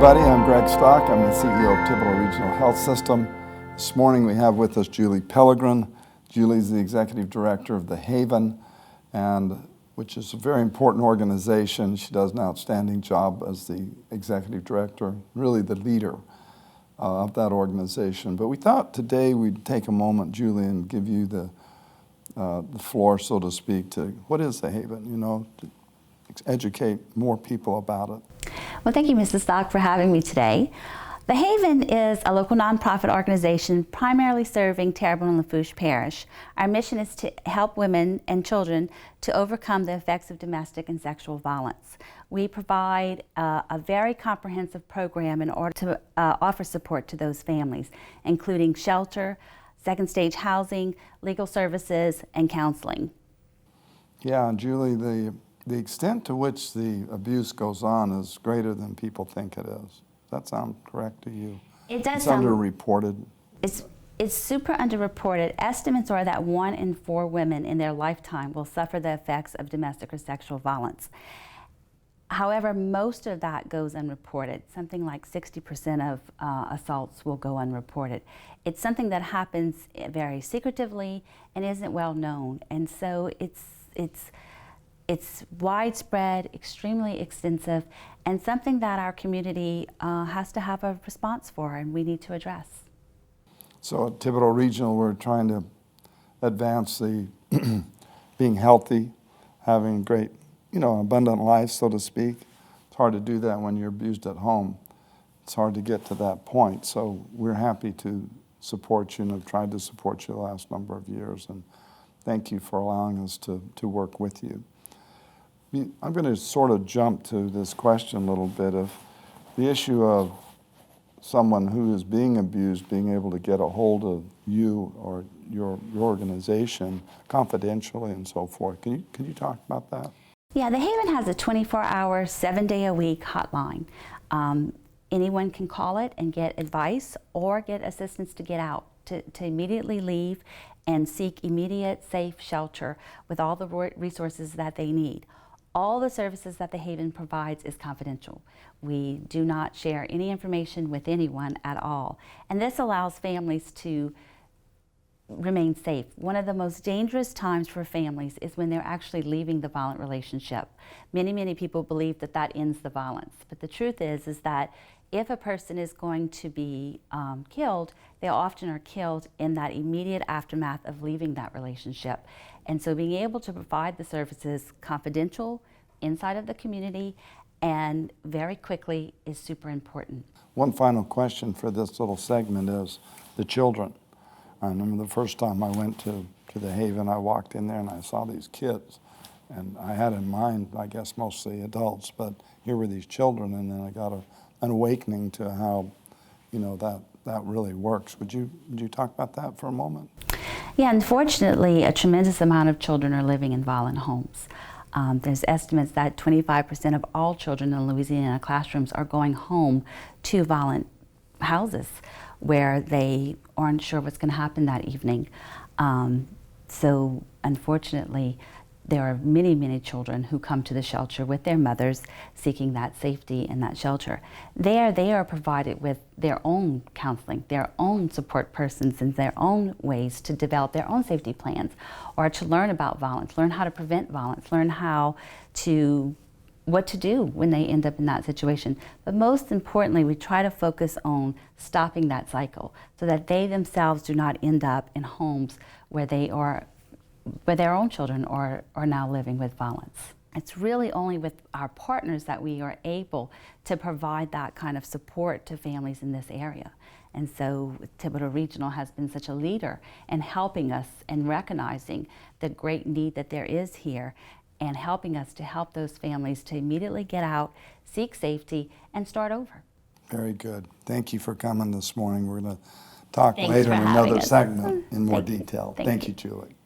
everybody. I'm Greg Stock. I'm the CEO of Thibodaux Regional Health System. This morning we have with us Julie Pellegrin. Julie's the Executive Director of The Haven, which is a very important organization. She does an outstanding job as the Executive Director, really the leader of that organization. But we thought today we'd take a moment, Julie, and give you the floor, so to speak, to what is The Haven, to educate more people about it. Well, thank you, Mrs. Stock, for having me today. The Haven is a local nonprofit organization primarily serving Terrebonne and Lafourche Parish. Our mission is to help women and children to overcome the effects of domestic and sexual violence. We provide a very comprehensive program in order to offer support to those families, including shelter, second stage housing, legal services, and counseling. Yeah, and Julie, the extent to which the abuse goes on is greater than people think it is. Does that sound correct to you? It does. It's underreported. It's super underreported. Estimates are that 1 in 4 women in their lifetime will suffer the effects of domestic or sexual violence. However, most of that goes unreported. Something like 60% of assaults will go unreported. It's something that happens very secretively and isn't well known, and so it's widespread, extremely extensive, and something that our community has to have a response for, and we need to address. So at Thibodaux Regional, we're trying to advance the being healthy, having great, abundant life, so to speak. It's hard to do that when you're abused at home. It's hard to get to that point. So we're happy to support you and have tried to support you the last number of years. And thank you for allowing us to work with you. I'm going to sort of jump to this question a little bit of the issue of someone who is being abused being able to get a hold of you or your organization confidentially and so forth. Can you talk about that? Yeah, The Haven has a 24-hour, 7-day-a-week hotline. Anyone can call it and get advice or get assistance to get out, to immediately leave and seek immediate, safe shelter with all the resources that they need. All the services that The Haven provides is confidential. We do not share any information with anyone at all. And this allows families to remain safe. One of the most dangerous times for families is when they're actually leaving the violent relationship. Many people believe that that ends the violence. But the truth is that if a person is going to be killed, they often are killed in that immediate aftermath of leaving that relationship. And so being able to provide the services confidential inside of the community and very quickly is super important. One final question for this little segment is the children. I remember the first time I went to The Haven, I walked in there and I saw these kids. And I had in mind, I guess, mostly adults, but here were these children, and then I got an awakening to how, that really works. Would you talk about that for a moment? Yeah, unfortunately, a tremendous amount of children are living in violent homes. There's estimates that 25% of all children in Louisiana classrooms are going home to violent houses where they aren't sure what's going to happen that evening. So unfortunately, there are many children who come to the shelter with their mothers seeking that safety and that shelter. There they are provided with their own counseling, their own support persons, and their own ways to develop their own safety plans or to learn about violence, learn how to prevent violence, learn what to do when they end up in that situation. But most importantly, we try to focus on stopping that cycle so that they themselves do not end up in homes where their own children are now living with violence. It's really only with our partners that we are able to provide that kind of support to families in this area. And so Thibodaux Regional has been such a leader in helping us and recognizing the great need that there is here and helping us to help those families to immediately get out, seek safety, and start over. Very good. Thank you for coming this morning. We're going to talk Thanks later in another us. segment in more detail. Thank you, Julie.